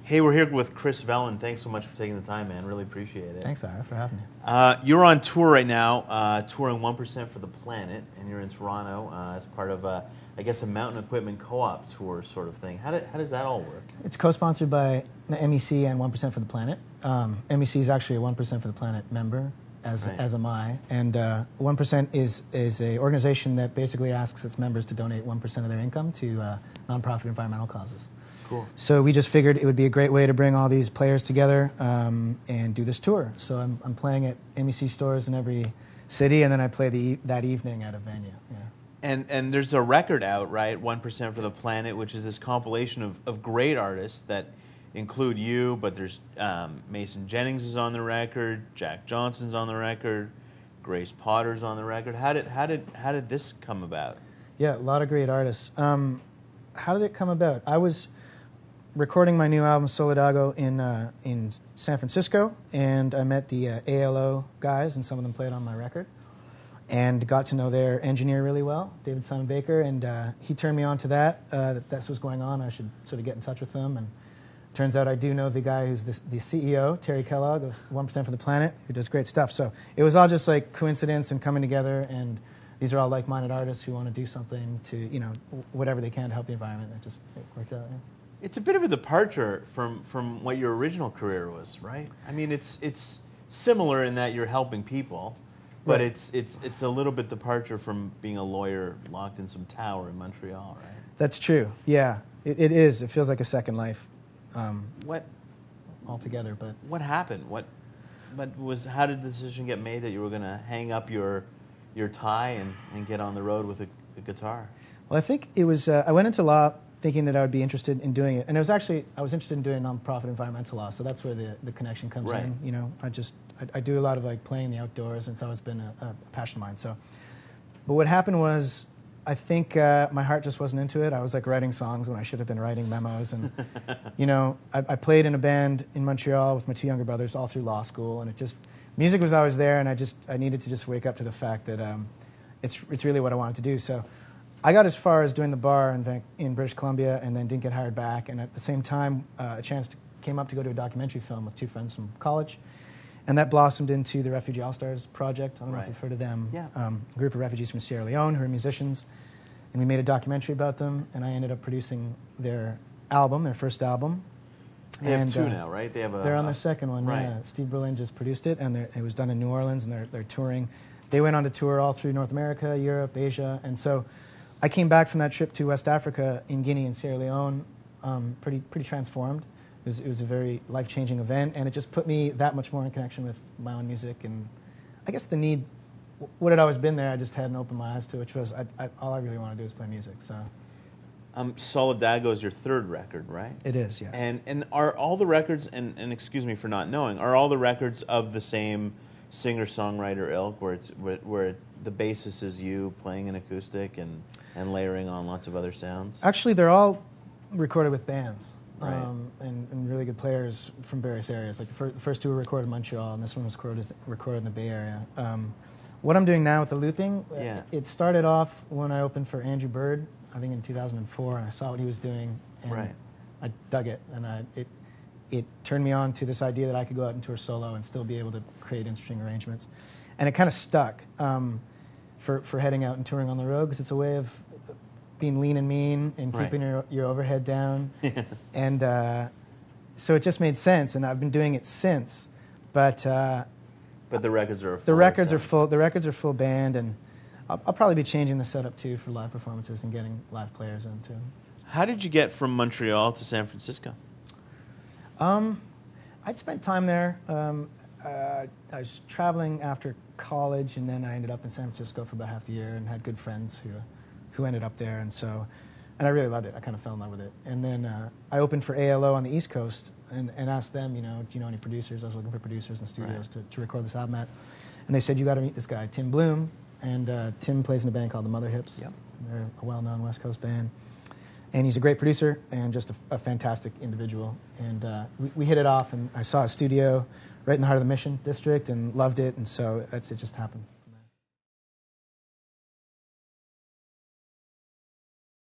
Hey, we're here with Chris Velan. Thanks so much for taking the time, man. Really appreciate it. Thanks, Ira, for having me. You're on tour right now, touring 1% for the Planet, and you're in Toronto as part of, I guess, a mountain equipment co-op tour sort of thing. How does that all work? It's co-sponsored by MEC and 1% for the Planet. MEC is actually a 1% for the Planet member, as am I. And 1% is an organization that basically asks its members to donate 1% of their income to nonprofit environmental causes. Cool. So we just figured it would be a great way to bring all these players together and do this tour. So I'm playing at MEC stores in every city, and then I play that evening at a venue. Yeah. And there's a record out, right? 1% for the Planet, which is this compilation of great artists that include you, but there's Mason Jennings is on the record, Jack Johnson's on the record, Grace Potter's on the record. How did this come about? Yeah, a lot of great artists. How did it come about? I was recording my new album Solidago in San Francisco, and I met the ALO guys, and some of them played on my record, and got to know their engineer really well, David Simon Baker, and he turned me on to that this was going on. I should sort of get in touch with them, and turns out I do know the guy who's the CEO, Terry Kellogg of 1% for the Planet, who does great stuff. So it was all just like coincidence and coming together, and these are all like-minded artists who want to do something to, whatever they can to help the environment. It worked out. Yeah. It's a bit of a departure from what your original career was, right? I mean, it's similar in that you're helping people, but right. it's a little bit departure from being a lawyer locked in some tower in Montreal, right? That's true. Yeah, it is. It feels like a second life. What altogether? But what happened? How did the decision get made that you were going to hang up your tie and get on the road with a guitar? Well, I think it was. I went into law thinking that I would be interested in doing it, and I was interested in doing nonprofit environmental law. So that's where the connection comes in. I do a lot of like playing in the outdoors, and it's always been a passion of mine. So, but what happened was, I think my heart just wasn't into it. I was like writing songs when I should have been writing memos, and I played in a band in Montreal with my two younger brothers all through law school, and music was always there, and I needed to just wake up to the fact that it's really what I wanted to do. So I got as far as doing the bar in British Columbia, and then didn't get hired back. And at the same time, a chance came up to go to a documentary film with two friends from college, and that blossomed into the Refugee All-Stars project. I don't know if you've heard of them. Yeah. A group of refugees from Sierra Leone who are musicians, and we made a documentary about them, and I ended up producing their first album. They have two now, right? They're on their second one. Right. Yeah. Steve Berlin just produced it, and it was done in New Orleans, and they're touring. They went on to tour all through North America, Europe, Asia, and so I came back from that trip to West Africa in Guinea and Sierra Leone, pretty transformed. It was a very life-changing event, and it just put me that much more in connection with my own music, and I guess the need, what had always been there, I just hadn't opened my eyes to, which was all I really want to do is play music. So. Solidago is your third record, right? It is, yes. And are all the records, and excuse me for not knowing, are all the records of the same singer-songwriter ilk, where the basis is you playing an acoustic and layering on lots of other sounds? Actually, they're all recorded with bands, right. and really good players from various areas. Like the first two were recorded in Montreal, and this one was recorded in the Bay Area. What I'm doing now with the looping, it started off when I opened for Andrew Bird, I think in 2004, and I saw what he was doing, and I dug it, and it turned me on to this idea that I could go out and tour solo and still be able to create interesting arrangements. And it kind of stuck for heading out and touring on the road, because it's a way of being lean and mean and keeping your overhead down. And so it just made sense, and I've been doing it since. But the records are the records are full band, and I'll probably be changing the setup too for live performances and getting live players in too. How did you get from Montreal to San Francisco? I'd spent time there. I was traveling after college, and then I ended up in San Francisco for about half a year and had good friends who ended up there, and I really loved it. I kind of fell in love with it. And then I opened for ALO on the East Coast and asked them, do you know any producers? I was looking for producers and studios to record this album at. And they said, you got to meet this guy, Tim Bloom. And Tim plays in a band called the Mother Hips. Yep. They're a well-known West Coast band. And he's a great producer and just a fantastic individual. And we hit it off, and I saw a studio right in the heart of the Mission District and loved it, and so it just happened.